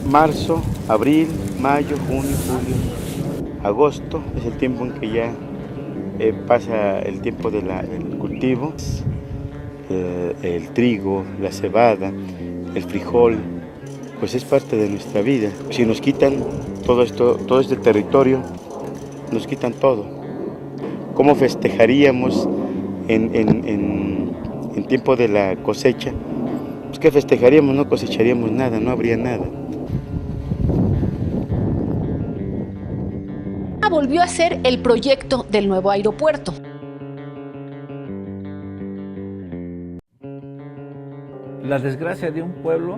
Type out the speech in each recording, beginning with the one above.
marzo, abril, mayo, junio, julio, agosto es el tiempo en que ya pasa el tiempo del cultivo, el trigo, la cebada, el frijol, pues es parte de nuestra vida. Si nos quitan todo esto, todo este territorio, nos quitan todo. ¿Cómo festejaríamos en tiempo de la cosecha? Pues ¿qué festejaríamos? No cosecharíamos nada, no habría nada. Volvió a ser el proyecto del nuevo aeropuerto. La desgracia de un pueblo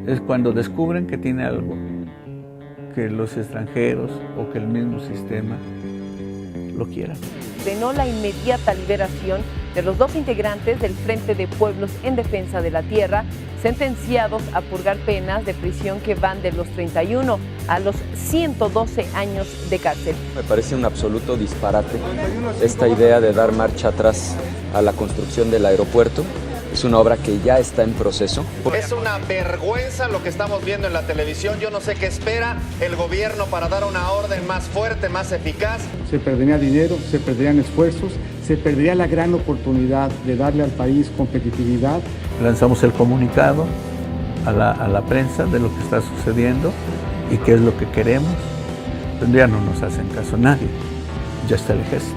es cuando descubren que tiene algo que los extranjeros o que el mismo sistema lo quieran. Ordenó la inmediata liberación de los 2 integrantes del Frente de Pueblos en Defensa de la Tierra, sentenciados a purgar penas de prisión que van de los 31 a los 112 años de cárcel. Me parece un absoluto disparate esta idea de dar marcha atrás a la construcción del aeropuerto. Es una obra que ya está en proceso. Es una vergüenza lo que estamos viendo en la televisión. Yo no sé qué espera el gobierno para dar una orden más fuerte, más eficaz. Se perdería dinero, se perderían esfuerzos, se perdería la gran oportunidad de darle al país competitividad. Lanzamos el comunicado a la prensa de lo que está sucediendo y qué es lo que queremos. Pero ya no nos hacen caso nadie. Ya está el ejército,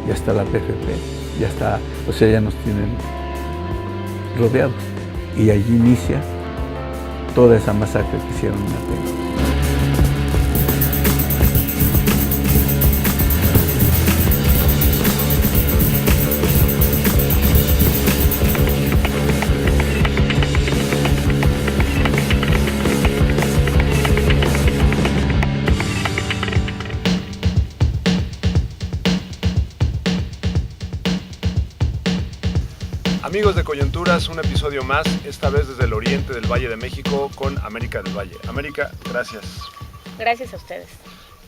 ya está la PFP, ya está, o sea, ya nos tienen rodeados, y allí inicia toda esa masacre que hicieron en Atenas. Amigos de Coyunturas, un episodio más, esta vez desde el oriente del Valle de México con América del Valle. América, gracias. Gracias a ustedes.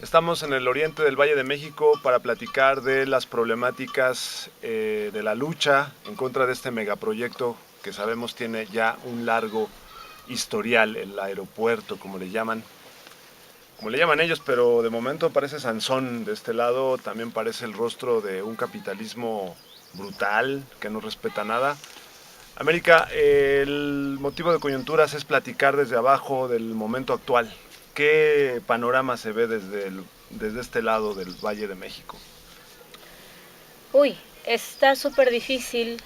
Estamos en el oriente del Valle de México para platicar de las problemáticas de la lucha en contra de este megaproyecto que sabemos tiene ya un largo historial, el aeropuerto, como le llaman ellos, pero de momento parece Sansón de este lado, también parece el rostro de un capitalismo brutal, que no respeta nada. América, el motivo de Coyunturas es platicar desde abajo del momento actual. ¿Qué panorama se ve desde este lado del Valle de México? Uy, está súper difícil,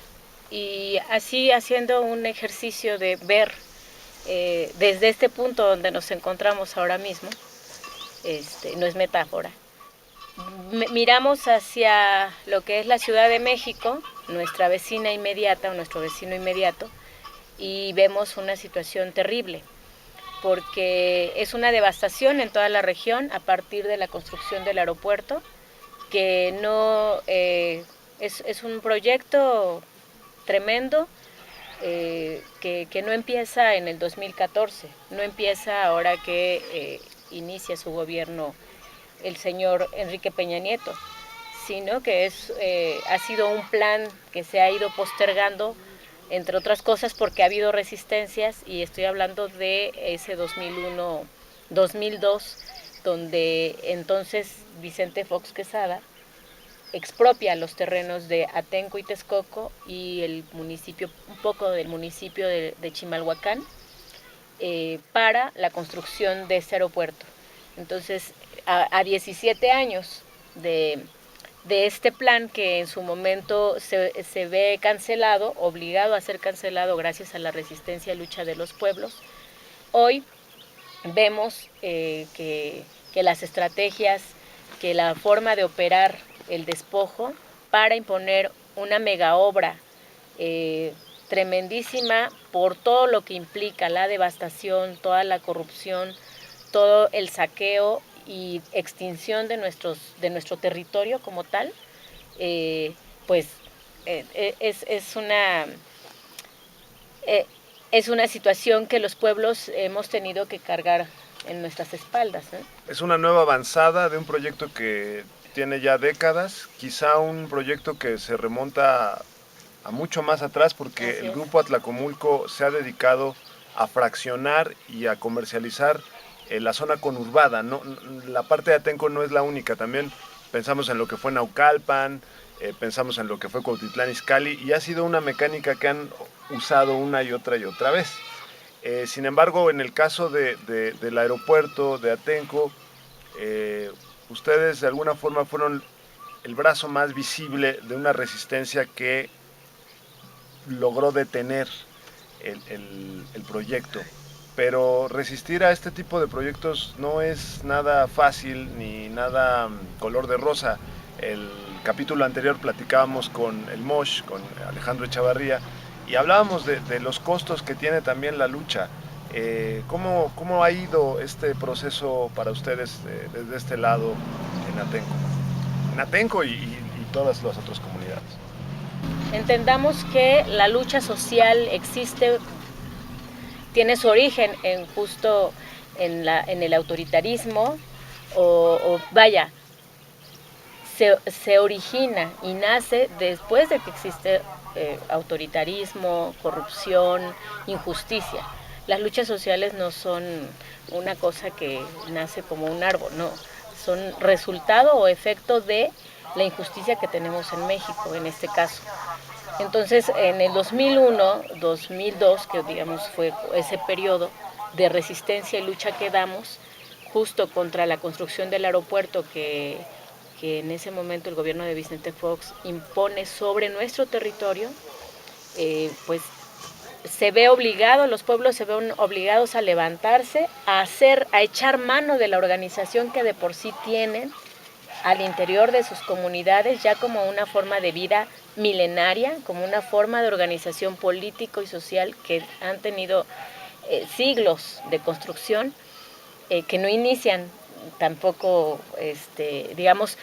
y así haciendo un ejercicio de ver desde este punto donde nos encontramos ahora mismo, no es metáfora. Miramos hacia lo que es la Ciudad de México, nuestra vecina inmediata o nuestro vecino inmediato, y vemos una situación terrible, porque es una devastación en toda la región a partir de la construcción del aeropuerto, que no es un proyecto tremendo, que no empieza en el 2014, no empieza ahora que inicia su gobierno el señor Enrique Peña Nieto, sino que ha sido un plan que se ha ido postergando, entre otras cosas porque ha habido resistencias, y estoy hablando de ese 2001-2002, donde entonces Vicente Fox Quesada expropia los terrenos de Atenco y Texcoco y el municipio, un poco del municipio de Chimalhuacán, para la construcción de este aeropuerto. Entonces, a 17 años de este plan, que en su momento se ve cancelado, obligado a ser cancelado gracias a la resistencia y lucha de los pueblos, hoy vemos que las estrategias, que la forma de operar el despojo para imponer una mega obra tremendísima por todo lo que implica la devastación, toda la corrupción, todo el saqueo y extinción de nuestro territorio como tal, pues es una situación que los pueblos hemos tenido que cargar en nuestras espaldas, ¿eh? Es una nueva avanzada de un proyecto que tiene ya décadas, quizá un proyecto que se remonta a mucho más atrás, porque el Grupo Atlacomulco se ha dedicado a fraccionar y a comercializar la zona conurbada. No, la parte de Atenco no es la única, también pensamos en lo que fue Naucalpan, pensamos en lo que fue Cuautitlán Izcalli, y ha sido una mecánica que han usado una y otra vez. Sin embargo, en el caso del aeropuerto de Atenco, ustedes de alguna forma fueron el brazo más visible de una resistencia que logró detener el proyecto. Pero resistir a este tipo de proyectos no es nada fácil ni nada color de rosa. El capítulo anterior platicábamos con el MOSH, con Alejandro Echavarría, y hablábamos de los costos que tiene también la lucha. ¿Cómo ha ido este proceso para ustedes desde este lado en Atenco y todas las otras comunidades? Entendamos que la lucha social existe, tiene su origen justo en el autoritarismo, se origina y nace después de que existe autoritarismo, corrupción, injusticia. Las luchas sociales no son una cosa que nace como un árbol, no, son resultado o efecto de la injusticia que tenemos en México, en este caso. Entonces, en el 2001, 2002, que digamos fue ese periodo de resistencia y lucha que damos, justo contra la construcción del aeropuerto que en ese momento el gobierno de Vicente Fox impone sobre nuestro territorio, pues se ve obligado, los pueblos se ven obligados a levantarse, a echar mano de la organización que de por sí tienen al interior de sus comunidades, ya como una forma de vida milenaria, como una forma de organización político y social que han tenido siglos de construcción, que no inician tampoco, digamos,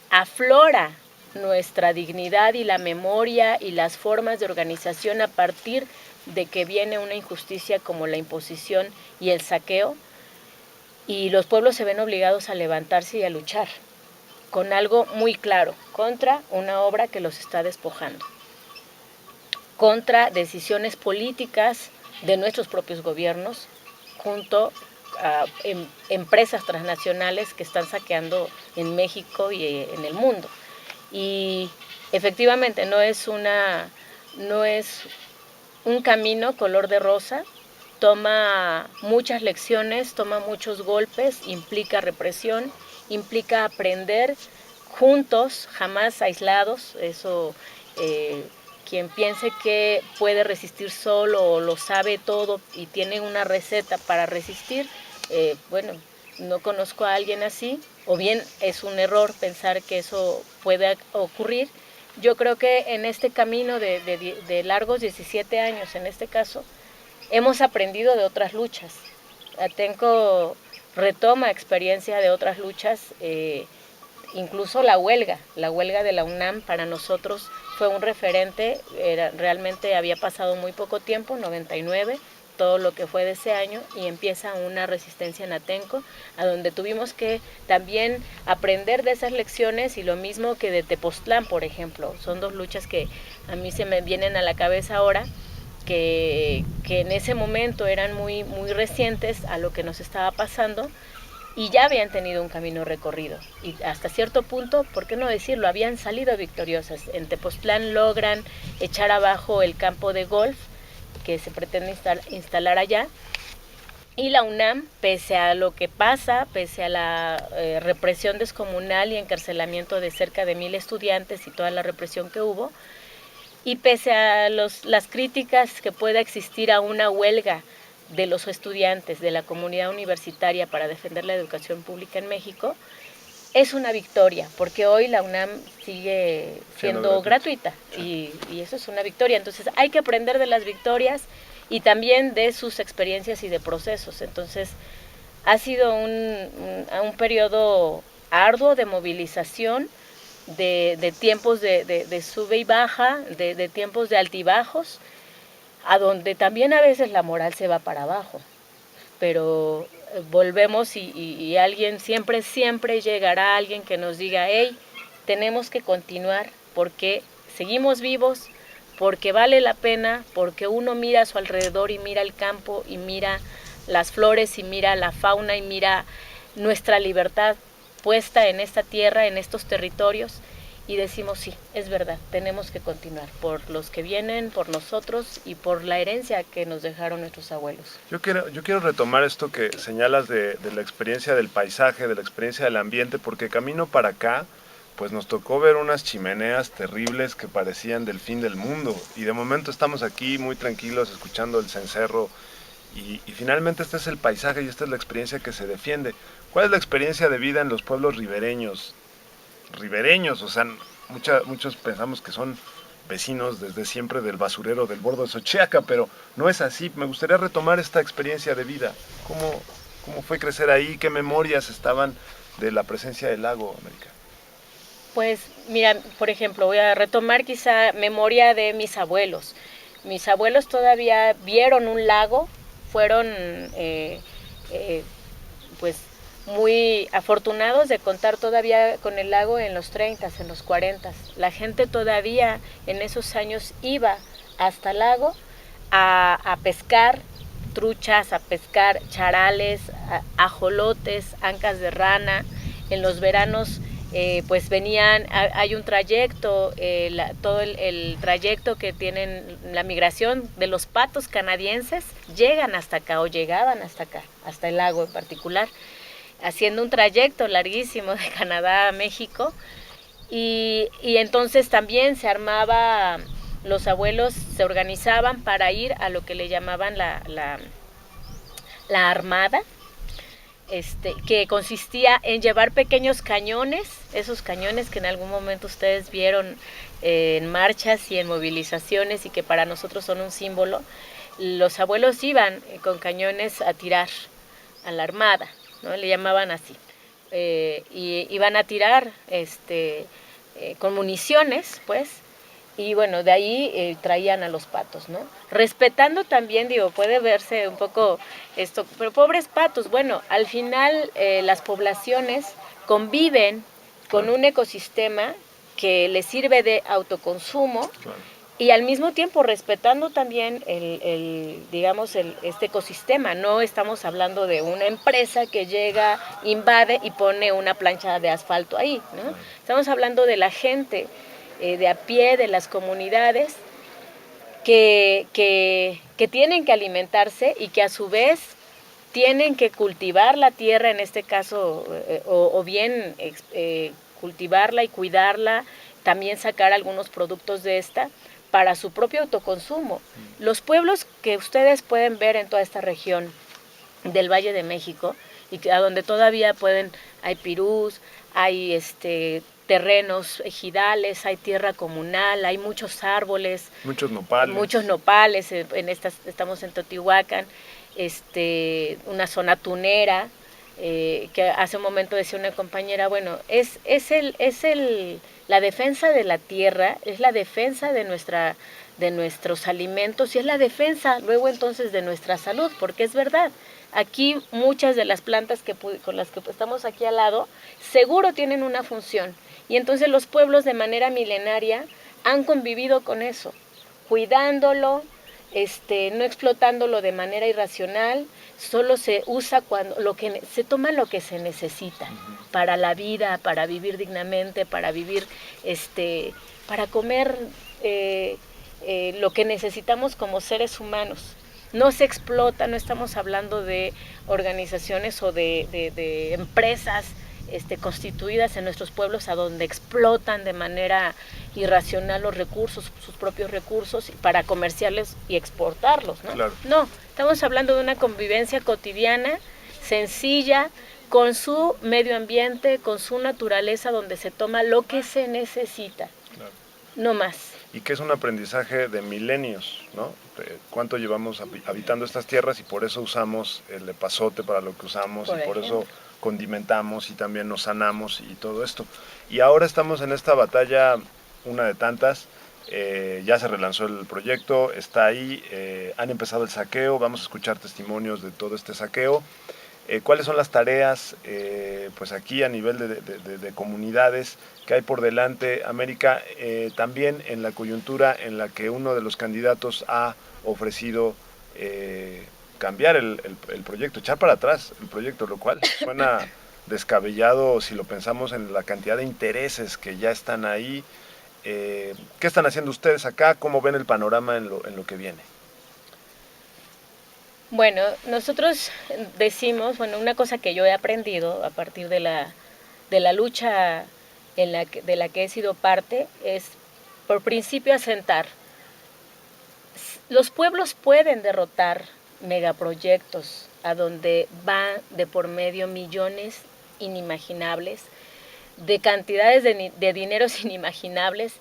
aflora nuestra dignidad y la memoria y las formas de organización a partir de que viene una injusticia como la imposición y el saqueo, y los pueblos se ven obligados a levantarse y a luchar con algo muy claro, contra una obra que los está despojando, contra decisiones políticas de nuestros propios gobiernos, junto a empresas transnacionales que están saqueando en México y en el mundo. Y efectivamente no es un camino color de rosa, toma muchas lecciones, toma muchos golpes, implica represión, implica aprender juntos, jamás aislados. Eso, quien piense que puede resistir solo o lo sabe todo y tiene una receta para resistir, bueno, no conozco a alguien así, o bien es un error pensar que eso puede ocurrir. Yo creo que en este camino de largos 17 años, en este caso, hemos aprendido de otras luchas. Atenco retoma experiencia de otras luchas, incluso la huelga de la UNAM para nosotros fue un referente, realmente había pasado muy poco tiempo, 99, todo lo que fue de ese año, y empieza una resistencia en Atenco, a donde tuvimos que también aprender de esas lecciones, y lo mismo que de Tepoztlán, por ejemplo. Son dos luchas que a mí se me vienen a la cabeza ahora, que en ese momento eran muy, muy recientes a lo que nos estaba pasando, y ya habían tenido un camino recorrido, y hasta cierto punto, ¿por qué no decirlo?, habían salido victoriosas. En Tepoztlán logran echar abajo el campo de golf que se pretende instalar allá, y la UNAM, pese a lo que pasa, pese a la represión descomunal y encarcelamiento de cerca de 1,000 estudiantes y toda la represión que hubo, y pese a las críticas que pueda existir a una huelga de los estudiantes de la comunidad universitaria para defender la educación pública en México, es una victoria, porque hoy la UNAM sigue siendo gratuita, y eso es una victoria. Entonces hay que aprender de las victorias y también de sus experiencias y de procesos. Entonces ha sido un periodo arduo de movilización, de tiempos de sube y baja, de tiempos de altibajos, a donde también a veces la moral se va para abajo, pero volvemos y alguien, siempre llegará alguien que nos diga: hey, tenemos que continuar porque seguimos vivos, porque vale la pena, porque uno mira a su alrededor y mira el campo y mira las flores y mira la fauna y mira nuestra libertad puesta en esta tierra, en estos territorios, y decimos sí, es verdad, tenemos que continuar por los que vienen, por nosotros y por la herencia que nos dejaron nuestros abuelos. Yo quiero retomar esto que señalas de la experiencia del paisaje, de la experiencia del ambiente, porque camino para acá, pues nos tocó ver unas chimeneas terribles que parecían del fin del mundo, y de momento estamos aquí muy tranquilos escuchando el cencerro, y finalmente este es el paisaje y esta es la experiencia que se defiende. ¿Cuál es la experiencia de vida en los pueblos ribereños? O sea, muchos pensamos que son vecinos desde siempre del basurero del Bordo de Xochiaca, pero no es así. Me gustaría retomar esta experiencia de vida. ¿Cómo fue crecer ahí? ¿Qué memorias estaban de la presencia del lago, América? Pues mira, por ejemplo, voy a retomar quizá memoria de mis abuelos. Mis abuelos todavía vieron un lago, fueron pues muy afortunados de contar todavía con el lago en los 30, en los 40. La gente todavía en esos años iba hasta el lago a pescar truchas, a pescar charales, ajolotes, ancas de rana. En los veranos pues venían, hay un trayecto, todo el trayecto que tienen, la migración de los patos canadienses, llegan hasta acá o llegaban hasta acá, hasta el lago en particular, haciendo un trayecto larguísimo de Canadá a México, y entonces también se armaba, los abuelos se organizaban para ir a lo que le llamaban la armada, que consistía en llevar pequeños cañones, esos cañones que en algún momento ustedes vieron en marchas y en movilizaciones y que para nosotros son un símbolo. Los abuelos iban con cañones a tirar a la armada, ¿no? Le llamaban así, y iban a tirar con municiones, pues, y bueno, de ahí traían a los patos, ¿no? Respetando también, digo, puede verse un poco esto, pero pobres patos, bueno, al final las poblaciones conviven con un ecosistema que les sirve de autoconsumo, y al mismo tiempo respetando también este ecosistema. No estamos hablando de una empresa que llega, invade y pone una plancha de asfalto ahí, ¿no? Estamos hablando de la gente de a pie, de las comunidades que tienen que alimentarse y que a su vez tienen que cultivar la tierra, en este caso, o bien cultivarla y cuidarla, también sacar algunos productos de esta para su propio autoconsumo. Los pueblos que ustedes pueden ver en toda esta región del Valle de México, y a donde todavía hay pirús, hay terrenos ejidales, hay tierra comunal, hay muchos árboles, muchos nopales, estamos en Teotihuacán, una zona tunera, que hace un momento decía una compañera, bueno, la defensa de la tierra, es la defensa de nuestros alimentos y es la defensa luego entonces de nuestra salud, porque es verdad, aquí muchas de las plantas con las que estamos aquí al lado seguro tienen una función, y entonces los pueblos de manera milenaria han convivido con eso, cuidándolo, no explotándolo de manera irracional. Solo se usa cuando se toma lo que se necesita para la vida, para vivir dignamente, para vivir, para comer lo que necesitamos como seres humanos. No se explota, no estamos hablando de organizaciones o de empresas constituidas en nuestros pueblos a donde explotan de manera irracional los recursos, sus propios recursos, para comerciarles y exportarlos, ¿no? Claro. No, estamos hablando de una convivencia cotidiana, sencilla, con su medio ambiente, con su naturaleza, donde se toma lo que se necesita, claro, no más. Y que es un aprendizaje de milenios, ¿no? ¿Cuánto llevamos habitando estas tierras? Y por eso usamos el epazote para lo que usamos, por eso condimentamos y también nos sanamos y todo esto. Y ahora estamos en esta batalla, una de tantas, ya se relanzó el proyecto, está ahí, han empezado el saqueo, vamos a escuchar testimonios de todo este saqueo. ¿Cuáles son las tareas pues aquí a nivel de comunidades que hay por delante, América, también en la coyuntura en la que uno de los candidatos ha ofrecido cambiar el proyecto, echar para atrás el proyecto, lo cual suena descabellado si lo pensamos en la cantidad de intereses que ya están ahí? ¿Qué están haciendo ustedes acá? ¿Cómo ven el panorama en lo que viene? Bueno, nosotros decimos, una cosa que yo he aprendido a partir de la lucha de la que he sido parte es, por principio, asentar. Los pueblos pueden derrotar megaproyectos a donde van de por medio millones inimaginables, de cantidades de dineros inimaginables.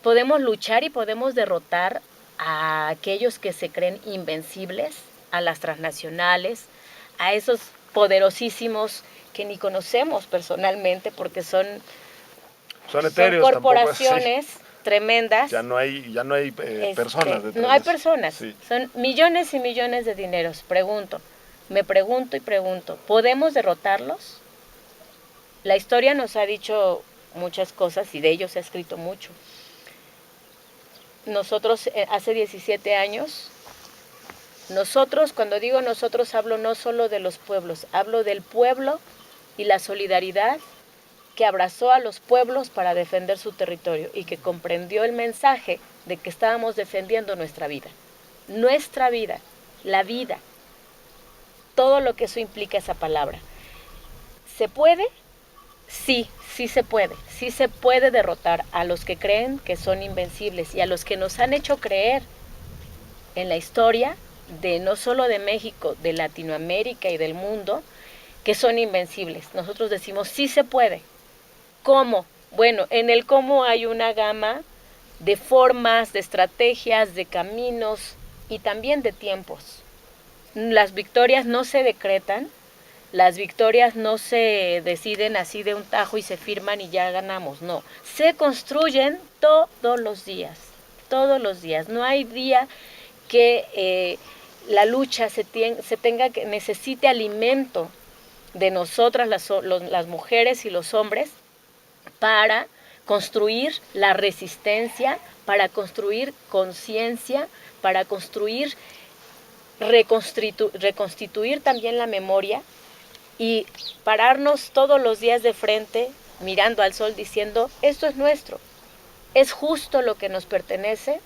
Podemos luchar y podemos derrotar a aquellos que se creen invencibles, a las transnacionales, a esos poderosísimos que ni conocemos personalmente porque son etéreos, corporaciones tremendas. Ya no hay personas detrás. No hay personas, sí. Son millones y millones de dineros. Me pregunto y pregunto, ¿podemos derrotarlos? La historia nos ha dicho muchas cosas y de ellos se ha escrito mucho. Nosotros hace 17 años, cuando digo nosotros, hablo no solo de los pueblos, hablo del pueblo y la solidaridad que abrazó a los pueblos para defender su territorio y que comprendió el mensaje de que estábamos defendiendo nuestra vida, la vida, todo lo que eso implica esa palabra. ¿Se puede? Sí se puede derrotar a los que creen que son invencibles y a los que nos han hecho creer en la historia de no solo de México, de Latinoamérica y del mundo, que son invencibles. Nosotros decimos, sí se puede. ¿Cómo? Bueno, en el cómo hay una gama de formas, de estrategias, de caminos y también de tiempos. Las victorias no se decretan, las victorias no se deciden así de un tajo y se firman y ya ganamos, no. Se construyen todos los días. No hay día que la lucha necesite alimento de nosotras las mujeres y los hombres para construir la resistencia, para construir conciencia, para construir, reconstituir también la memoria y pararnos todos los días de frente mirando al sol diciendo, esto es nuestro, es justo lo que nos pertenece,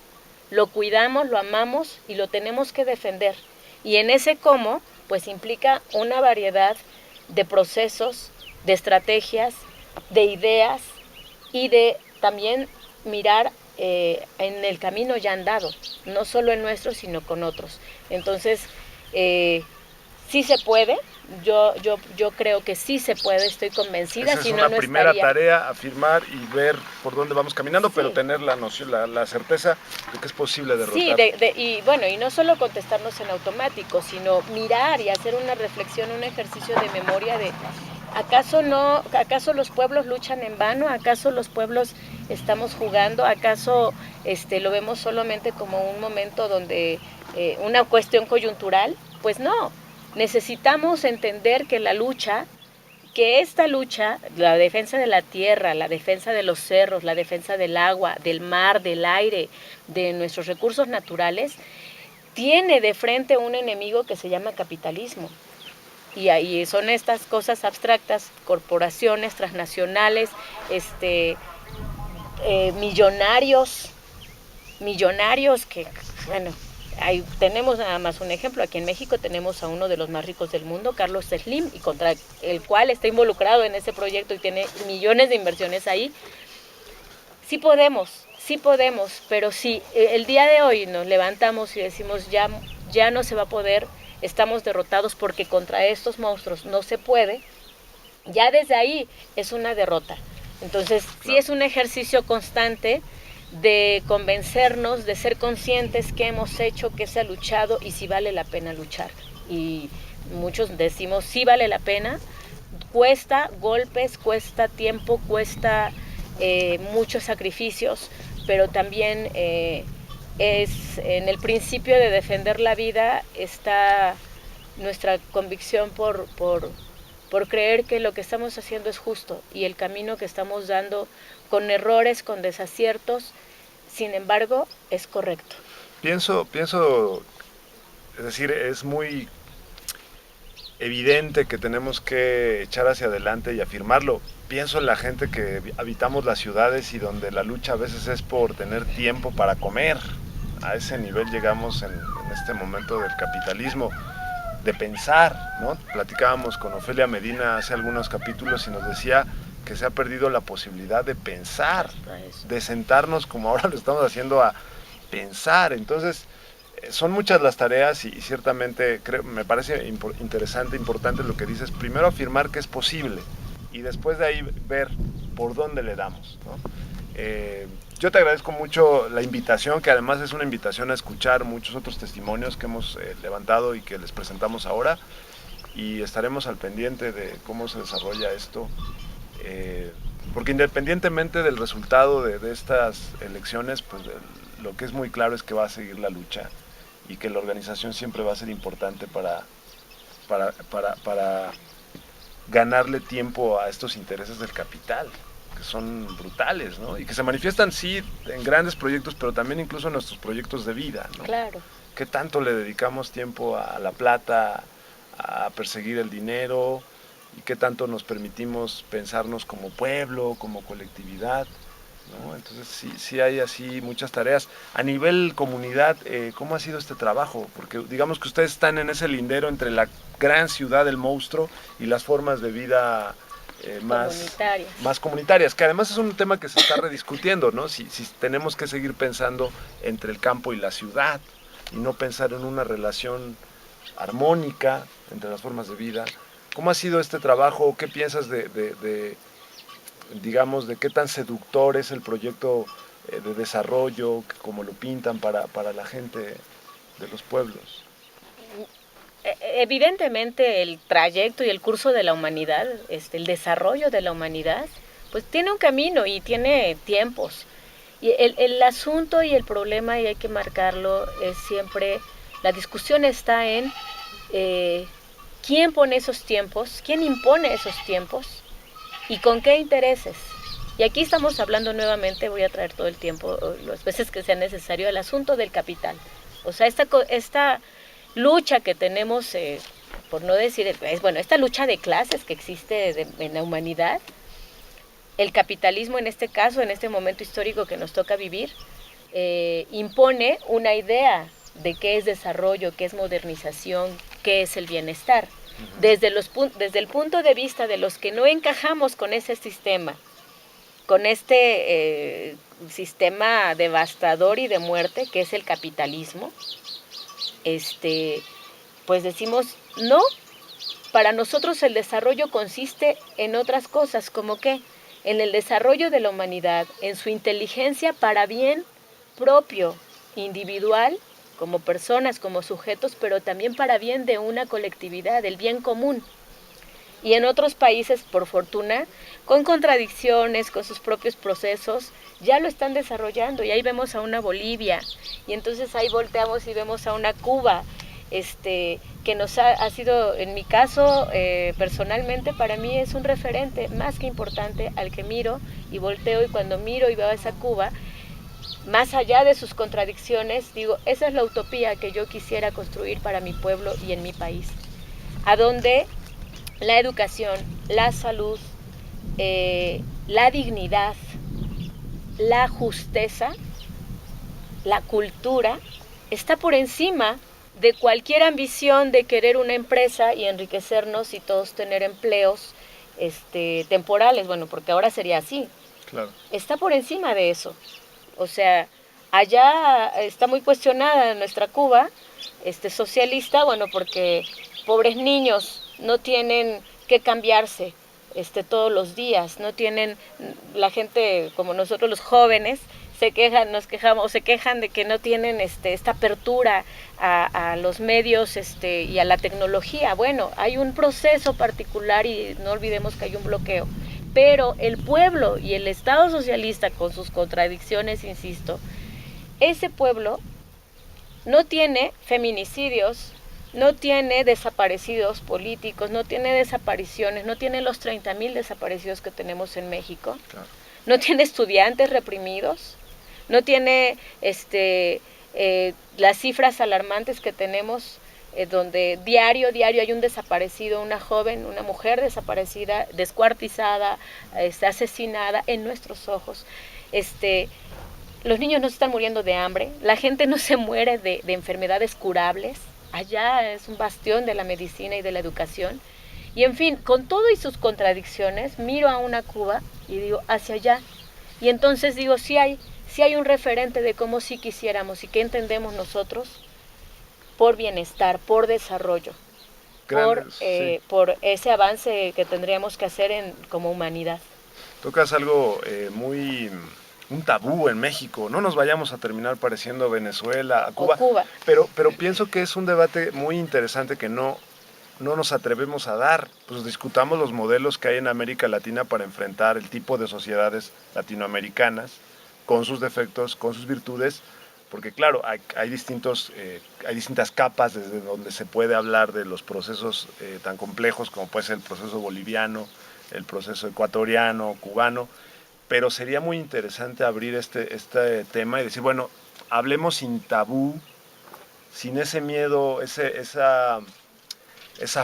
lo cuidamos, lo amamos y lo tenemos que defender. Y en ese cómo, pues implica una variedad de procesos, de estrategias, de ideas y de también mirar en el camino ya andado, no solo el nuestro, sino con otros. Entonces, sí se puede, yo creo que sí se puede, estoy convencida. Esa es una primera tarea, afirmar y ver por dónde vamos caminando, sí. Pero tener la noción, la certeza de que es posible derrotar. Sí, y no solo contestarnos en automático, sino mirar y hacer una reflexión, un ejercicio de memoria de ¿acaso los pueblos luchan en vano? ¿Acaso los pueblos estamos jugando? ¿Acaso lo vemos solamente como un momento donde una cuestión coyuntural? Pues no. Necesitamos entender que esta lucha, la defensa de la tierra, la defensa de los cerros, la defensa del agua, del mar, del aire, de nuestros recursos naturales, tiene de frente un enemigo que se llama capitalismo. Y ahí son estas cosas abstractas, corporaciones transnacionales, millonarios que, bueno, ahí tenemos nada más un ejemplo. Aquí en México tenemos a uno de los más ricos del mundo, Carlos Slim, y contra el cual está involucrado en ese proyecto y tiene millones de inversiones ahí. Sí podemos, pero sí, el día de hoy nos levantamos y decimos ya no se va a poder, estamos derrotados porque contra estos monstruos no se puede, ya desde ahí es una derrota. Entonces, sí es un ejercicio constante de convencernos, de ser conscientes que hemos hecho, que se ha luchado y si vale la pena luchar. Y muchos decimos, sí vale la pena, cuesta golpes, cuesta tiempo, cuesta muchos sacrificios, pero también es en el principio de defender la vida está nuestra convicción por creer que lo que estamos haciendo es justo y el camino que estamos dando con errores, con desaciertos, sin embargo, es correcto. Pienso, es decir, es muy evidente que tenemos que echar hacia adelante y afirmarlo. Pienso en la gente que habitamos las ciudades y donde la lucha a veces es por tener tiempo para comer. A ese nivel llegamos en este momento del capitalismo, de pensar, ¿no? Platicábamos con Ofelia Medina hace algunos capítulos y nos decía que se ha perdido la posibilidad de pensar, de sentarnos como ahora lo estamos haciendo a pensar. Entonces, son muchas las tareas y ciertamente me parece interesante, importante lo que dices. Primero afirmar que es posible y después de ahí ver por dónde le damos, ¿no? Yo te agradezco mucho la invitación, que además es una invitación a escuchar muchos otros testimonios que hemos levantado y que les presentamos ahora, y estaremos al pendiente de cómo se desarrolla esto, porque independientemente del resultado de estas elecciones, pues lo que es muy claro es que va a seguir la lucha y que la organización siempre va a ser importante para ganarle tiempo a estos intereses del capital, que son brutales, ¿no? Y que se manifiestan, sí, en grandes proyectos, pero también incluso en nuestros proyectos de vida, ¿no? Claro. ¿Qué tanto le dedicamos tiempo a la plata, a perseguir el dinero? ¿Y qué tanto nos permitimos pensarnos como pueblo, como colectividad, ¿no? Entonces sí hay así muchas tareas. A nivel comunidad, ¿cómo ha sido este trabajo? Porque digamos que ustedes están en ese lindero entre la gran ciudad del monstruo y las formas de vida más comunitarias, que además es un tema que se está rediscutiendo, ¿no? Si tenemos que seguir pensando entre el campo y la ciudad y no pensar en una relación armónica entre las formas de vida. ¿Cómo ha sido este trabajo? ¿Qué piensas digamos, de qué tan seductor es el proyecto de desarrollo, como lo pintan para la gente de los pueblos? Evidentemente el trayecto y el curso de la humanidad, el desarrollo de la humanidad, pues tiene un camino y tiene tiempos. Y el asunto y el problema, y hay que marcarlo, es siempre, la discusión está en quién pone esos tiempos, quién impone esos tiempos y con qué intereses. Y aquí estamos hablando nuevamente, voy a traer todo el tiempo, las veces que sea necesario, el asunto del capital. O sea, esta lucha que tenemos, por no decir, esta lucha de clases que existe en la humanidad, el capitalismo en este caso, en este momento histórico que nos toca vivir, impone una idea de qué es desarrollo, qué es modernización, qué es el bienestar. Desde el punto de vista de los que no encajamos con ese sistema, con este sistema devastador y de muerte que es el capitalismo, pues decimos, no, para nosotros el desarrollo consiste en otras cosas, como que en el desarrollo de la humanidad, en su inteligencia para bien propio, individual, como personas, como sujetos, pero también para bien de una colectividad, del bien común. Y en otros países, por fortuna, con contradicciones, con sus propios procesos, ya lo están desarrollando. Y ahí vemos a una Bolivia, y entonces ahí volteamos y vemos a una Cuba, que nos ha sido, en mi caso, personalmente, para mí es un referente más que importante al que miro y volteo, y cuando miro y veo a esa Cuba, más allá de sus contradicciones, digo, esa es la utopía que yo quisiera construir para mi pueblo y en mi país, a donde la educación, la salud, la dignidad, la justeza, la cultura, está por encima de cualquier ambición de querer una empresa y enriquecernos y todos tener empleos temporales, bueno, porque ahora sería así. Claro. Está por encima de eso. O sea, allá está muy cuestionada nuestra Cuba, socialista, bueno, porque pobres niños no tienen que cambiarse todos los días, no tienen, la gente como nosotros los jóvenes se quejan de que no tienen esta apertura a los medios y a la tecnología. Bueno, hay un proceso particular y no olvidemos que hay un bloqueo. Pero el pueblo y el Estado socialista, con sus contradicciones, insisto, ese pueblo no tiene feminicidios, no tiene desaparecidos políticos, no tiene desapariciones, no tiene los 30,000 desaparecidos que tenemos en México, claro. No tiene estudiantes reprimidos, no tiene las cifras alarmantes que tenemos, donde diario hay un desaparecido, una joven, una mujer desaparecida, descuartizada, asesinada en nuestros ojos. Los niños no se están muriendo de hambre, la gente no se muere de enfermedades curables. Allá es un bastión de la medicina y de la educación. Y en fin, con todo y sus contradicciones, miro a una Cuba y digo, hacia allá. Y entonces digo, sí hay un referente de cómo sí quisiéramos y qué entendemos nosotros por bienestar, por desarrollo, por ese avance que tendríamos que hacer como humanidad. Tocas algo un tabú en México. No nos vayamos a terminar pareciendo a Venezuela, a Cuba. Pero pienso que es un debate muy interesante que no nos atrevemos a dar. Pues discutamos los modelos que hay en América Latina para enfrentar el tipo de sociedades latinoamericanas, con sus defectos, con sus virtudes, porque claro, hay distintas capas desde donde se puede hablar de los procesos tan complejos como puede ser el proceso boliviano, el proceso ecuatoriano, cubano, pero sería muy interesante abrir este tema y decir, bueno, hablemos sin tabú, sin ese miedo, esa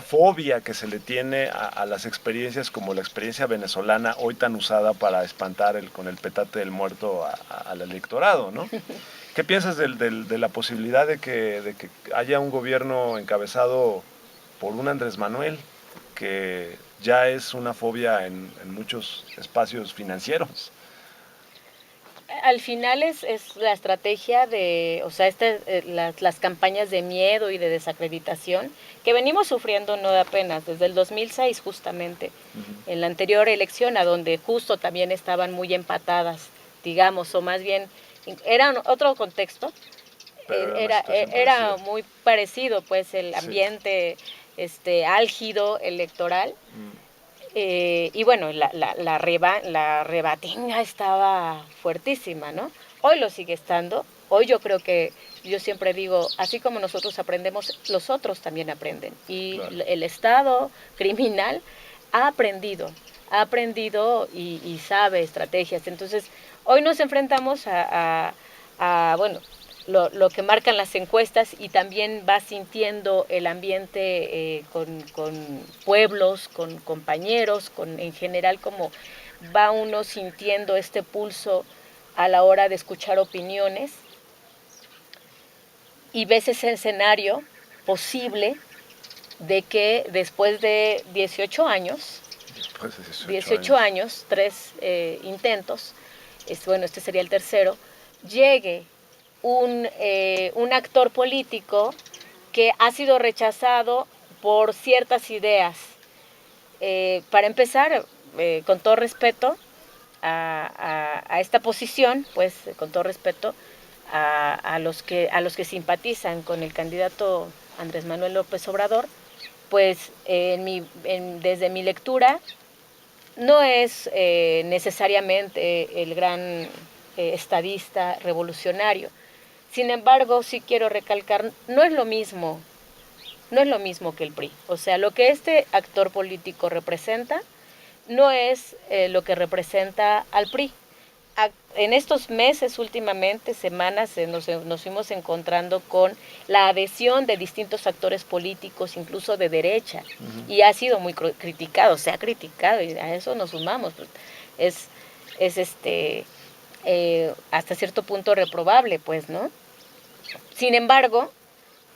fobia que se le tiene a las experiencias como la experiencia venezolana, hoy tan usada para espantar con el petate del muerto al electorado, ¿no? ¿Qué piensas de la posibilidad de que haya un gobierno encabezado por un Andrés Manuel, que ya es una fobia en muchos espacios financieros? Al final es la estrategia las campañas de miedo y de desacreditación que venimos sufriendo no de apenas, desde el 2006 justamente, en la anterior elección, a donde justo también estaban muy empatadas, digamos, o más bien, era otro contexto, era muy parecido, pues, el ambiente álgido electoral. Y bueno, la rebatinga estaba fuertísima, ¿no? Hoy lo sigue estando. Hoy yo creo que, yo siempre digo, así como nosotros aprendemos, los otros también aprenden. Y claro, el Estado criminal ha aprendido y sabe estrategias. Entonces, hoy nos enfrentamos a lo que marcan las encuestas, y también va sintiendo el ambiente con pueblos, con compañeros, en general, como va uno sintiendo este pulso a la hora de escuchar opiniones, y ves ese escenario posible de que después de 18 años, 3 intentos, este sería el tercero, llegue un actor político que ha sido rechazado por ciertas ideas. Para empezar, con todo respeto a esta posición, pues con todo respeto a los que simpatizan con el candidato Andrés Manuel López Obrador, pues desde mi lectura no es necesariamente el gran estadista revolucionario. Sin embargo, sí quiero recalcar, no es lo mismo que el PRI. O sea, lo que este actor político representa no es lo que representa al PRI. En estos meses, últimamente, semanas, nos fuimos encontrando con la adhesión de distintos actores políticos, incluso de derecha, y ha sido muy criticado, se ha criticado, y a eso nos sumamos. Es hasta cierto punto reprobable, pues, ¿no? Sin embargo,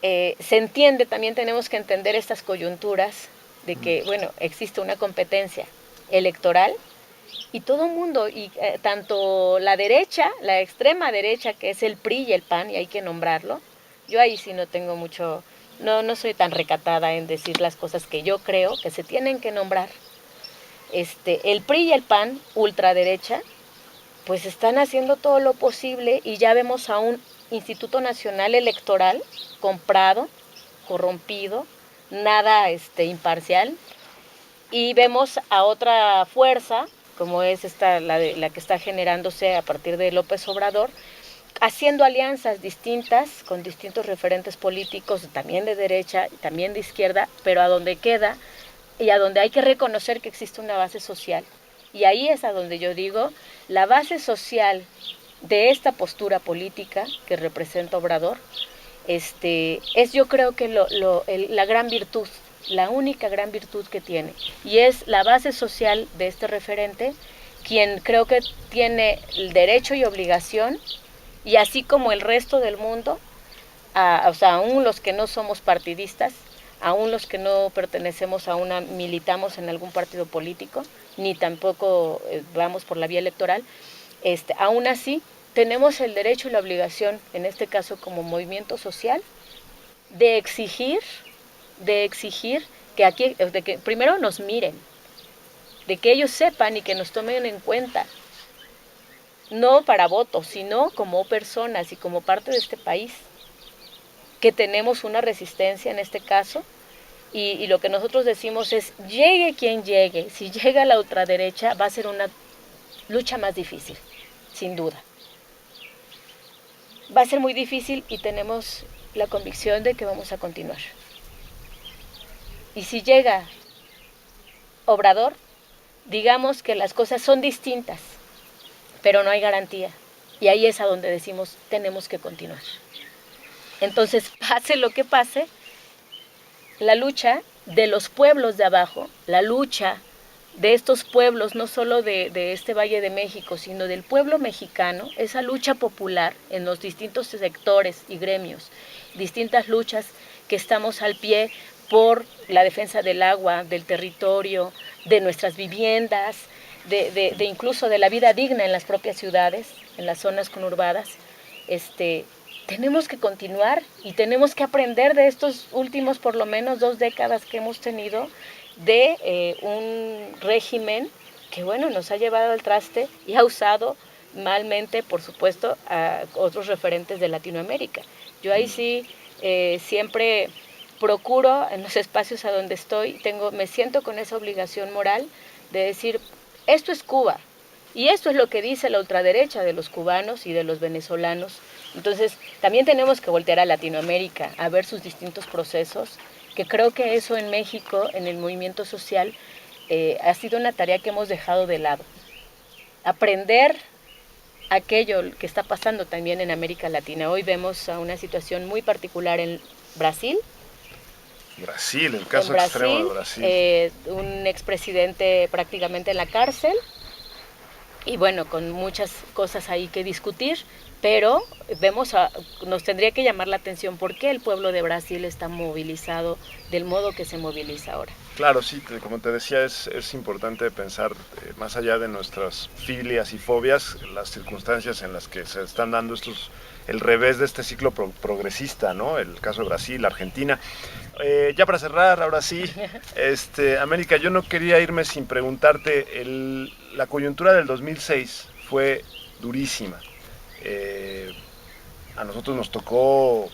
se entiende, también tenemos que entender estas coyunturas de que, bueno, existe una competencia electoral y todo el mundo, y tanto la derecha, la extrema derecha, que es el PRI y el PAN, y hay que nombrarlo. Yo ahí sí no tengo mucho, no soy tan recatada en decir las cosas que yo creo que se tienen que nombrar. El PRI y el PAN, ultraderecha, pues están haciendo todo lo posible, y ya vemos a un Instituto Nacional Electoral comprado, corrompido, nada imparcial, y vemos a otra fuerza, como es la que está generándose a partir de López Obrador, haciendo alianzas distintas con distintos referentes políticos, también de derecha y también de izquierda, pero a donde queda y a donde hay que reconocer que existe una base social. Y ahí es a donde yo digo, la base social de esta postura política que representa Obrador, es yo creo que la gran virtud, la única gran virtud que tiene, y es la base social de este referente, quien creo que tiene el derecho y obligación, y así como el resto del mundo, o sea, aún los que no somos partidistas, aún los que no pertenecemos militamos en algún partido político, ni tampoco vamos por la vía electoral, aún así tenemos el derecho y la obligación, en este caso como movimiento social, de exigir de que primero nos miren, de que ellos sepan y que nos tomen en cuenta, no para votos, sino como personas y como parte de este país, que tenemos una resistencia en este caso, y lo que nosotros decimos es, llegue quien llegue, si llega la ultraderecha va a ser una lucha más difícil, sin duda. Va a ser muy difícil y tenemos la convicción de que vamos a continuar. Y si llega Obrador, digamos que las cosas son distintas, pero no hay garantía. Y ahí es a donde decimos, tenemos que continuar. Entonces, pase lo que pase, la lucha de los pueblos de abajo, la lucha de estos pueblos, no solo de este Valle de México, sino del pueblo mexicano, esa lucha popular en los distintos sectores y gremios, distintas luchas que estamos al pie por la defensa del agua, del territorio, de nuestras viviendas, de incluso de la vida digna en las propias ciudades, en las zonas conurbadas, tenemos que continuar y tenemos que aprender de estos últimos por lo menos 2 décadas que hemos tenido de un régimen que nos ha llevado al traste y ha usado malmente, por supuesto, a otros referentes de Latinoamérica. Yo ahí sí siempre procuro en los espacios a donde estoy, me siento con esa obligación moral de decir, esto es Cuba y esto es lo que dice la ultraderecha de los cubanos y de los venezolanos. Entonces, también tenemos que voltear a Latinoamérica a ver sus distintos procesos, que creo que eso en México, en el movimiento social, ha sido una tarea que hemos dejado de lado. Aprender aquello que está pasando también en América Latina. Hoy vemos a una situación muy particular en Brasil. El caso extremo de Brasil. Un expresidente prácticamente en la cárcel, y con muchas cosas ahí que discutir, pero nos tendría que llamar la atención por qué el pueblo de Brasil está movilizado del modo que se moviliza ahora. Claro, sí, como te decía, es importante pensar más allá de nuestras filias y fobias, las circunstancias en las que se están dando el revés de este ciclo progresista, ¿no? El caso de Brasil, Argentina. Ya para cerrar, ahora sí, América, yo no quería irme sin preguntarte, la coyuntura del 2006 fue durísima. A nosotros nos tocó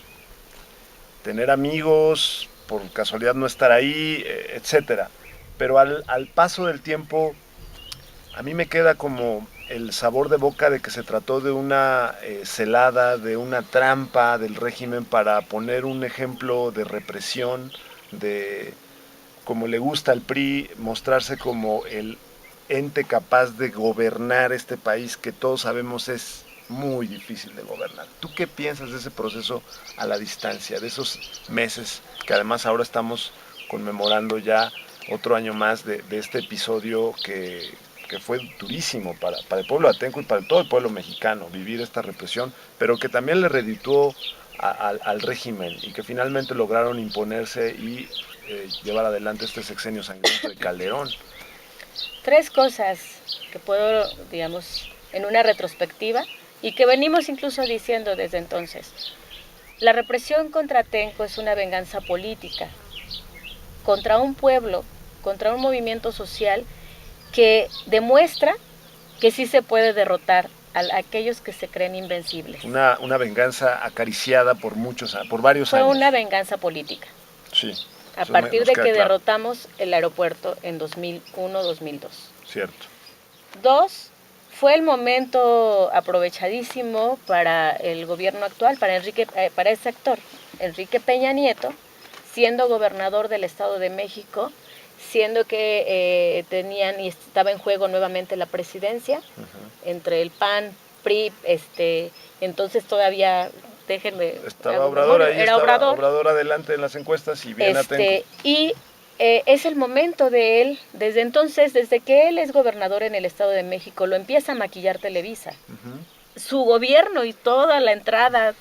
tener amigos, por casualidad no estar ahí, etcétera. Pero al paso del tiempo, a mí me queda como el sabor de boca de que se trató de una celada, de una trampa del régimen para poner un ejemplo de represión, de, como le gusta al PRI, mostrarse como el ente capaz de gobernar este país que todos sabemos es muy difícil de gobernar. ¿Tú qué piensas de ese proceso a la distancia, de esos meses que además ahora estamos conmemorando ya otro año más de este episodio que fue durísimo para el pueblo atenco y para todo el pueblo mexicano, vivir esta represión, pero que también le redituó al régimen y que finalmente lograron imponerse y llevar adelante este sexenio sangriento de Calderón? 3 cosas que puedo, en una retrospectiva, y que venimos incluso diciendo desde entonces. La represión contra Atenco es una venganza política contra un pueblo, contra un movimiento social que demuestra que sí se puede derrotar a aquellos que se creen invencibles. Una venganza acariciada por varios años. Fue una venganza política. Sí. A partir de que derrotamos el aeropuerto en 2001-2002. Cierto. 2, fue el momento aprovechadísimo para el gobierno actual, para ese actor, Enrique Peña Nieto, siendo gobernador del Estado de México, siendo que tenían y estaba en juego nuevamente la presidencia entre el PAN, PRI, entonces todavía, déjenme... Estaba Obrador ahí, era Obrador adelante en las encuestas y bien atento. Y es el momento de él, desde entonces, desde que él es gobernador en el Estado de México, lo empieza a maquillar Televisa. Su gobierno y toda la entrada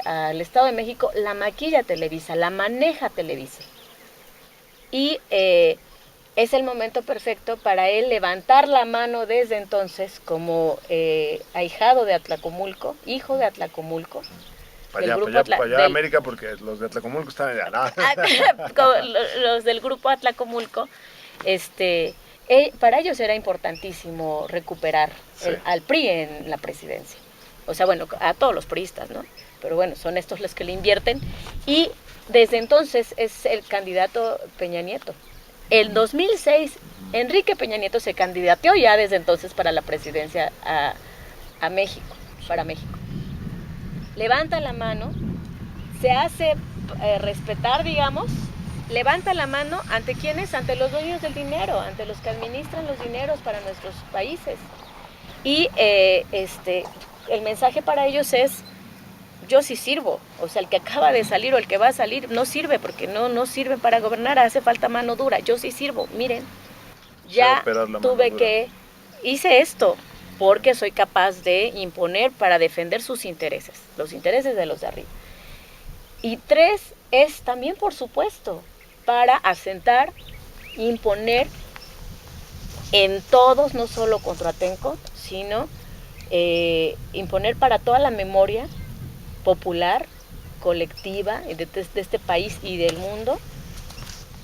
al Estado de México la maquilla Televisa, la maneja Televisa. Y es el momento perfecto para él levantar la mano desde entonces como ahijado de Atlacomulco, hijo de Atlacomulco. Para allá América, porque los de Atlacomulco están allá. Los del grupo Atlacomulco, para ellos era importantísimo recuperar al PRI en la presidencia. O sea, bueno, a todos los priistas, ¿no? Pero bueno, son estos los que le invierten. Y desde entonces es el candidato Peña Nieto. En 2006, Enrique Peña Nieto se candidateó ya desde entonces para la presidencia a México, para México. Levanta la mano, se hace respetar, digamos, levanta la mano ante quienes, ante los dueños del dinero, ante los que administran los dineros para nuestros países. Y el mensaje para ellos es: yo sí sirvo, o sea, el que acaba de salir o el que va a salir no sirve, porque no sirve para gobernar, hace falta mano dura. Yo sí sirvo, miren, ya hice esto, porque soy capaz de imponer para defender sus intereses, los intereses de los de arriba. Y 3 es también, por supuesto, para asentar, imponer en todos, no solo contra Atenco, sino imponer para toda la memoria popular, colectiva de este país y del mundo,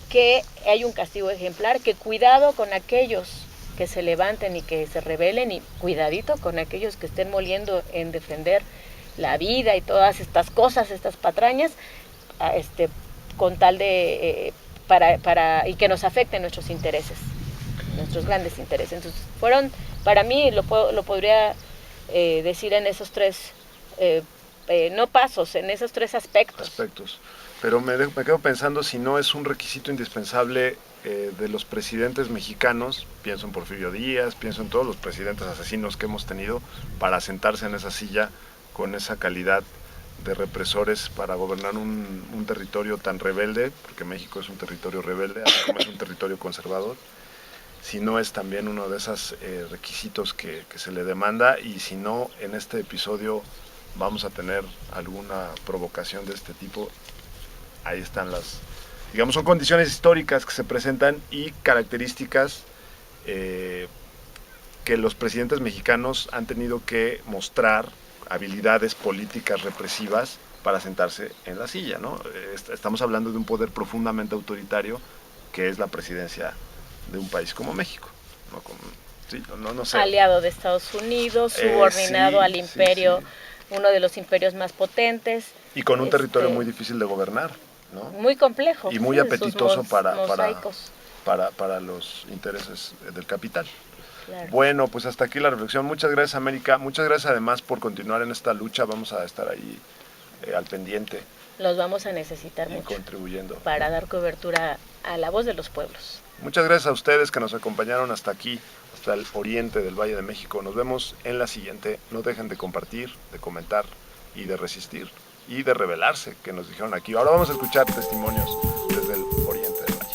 que hay un castigo ejemplar, que cuidado con aquellos que se levanten y que se rebelen, y cuidadito con aquellos que estén moliendo en defender la vida y todas estas cosas, estas patrañas, con tal de y que nos afecten nuestros intereses, nuestros grandes intereses. Entonces fueron, para mí, lo podría decir en esos 3 no pasos, en esos 3 aspectos. Pero me quedo pensando si no es un requisito indispensable de los presidentes mexicanos, pienso en Porfirio Díaz, pienso en todos los presidentes asesinos que hemos tenido, para sentarse en esa silla con esa calidad de represores para gobernar un territorio tan rebelde, porque México es un territorio rebelde, así como es un territorio conservador, si no es también uno de esos requisitos que se le demanda, y si no, en este episodio vamos a tener alguna provocación de este tipo. Ahí están son condiciones históricas que se presentan y características que los presidentes mexicanos han tenido que mostrar, habilidades políticas represivas para sentarse en la silla, ¿no? Estamos hablando de un poder profundamente autoritario que es la presidencia de un país como México, no sé. Aliado de Estados Unidos, subordinado al imperio, uno de los imperios más potentes. Y con un territorio muy difícil de gobernar, ¿no? Muy complejo. Y muy apetitoso para los intereses del capital. Claro. Bueno, pues hasta aquí la reflexión. Muchas gracias, América. Muchas gracias además por continuar en esta lucha. Vamos a estar ahí al pendiente. Los vamos a necesitar mucho. Contribuyendo. Para dar cobertura a la voz de los pueblos. Muchas gracias a ustedes que nos acompañaron hasta aquí, hasta el oriente del Valle de México. Nos vemos en la siguiente. No dejen de compartir, de comentar y de resistir y de rebelarse, que nos dijeron aquí. Ahora vamos a escuchar testimonios desde el oriente del Valle.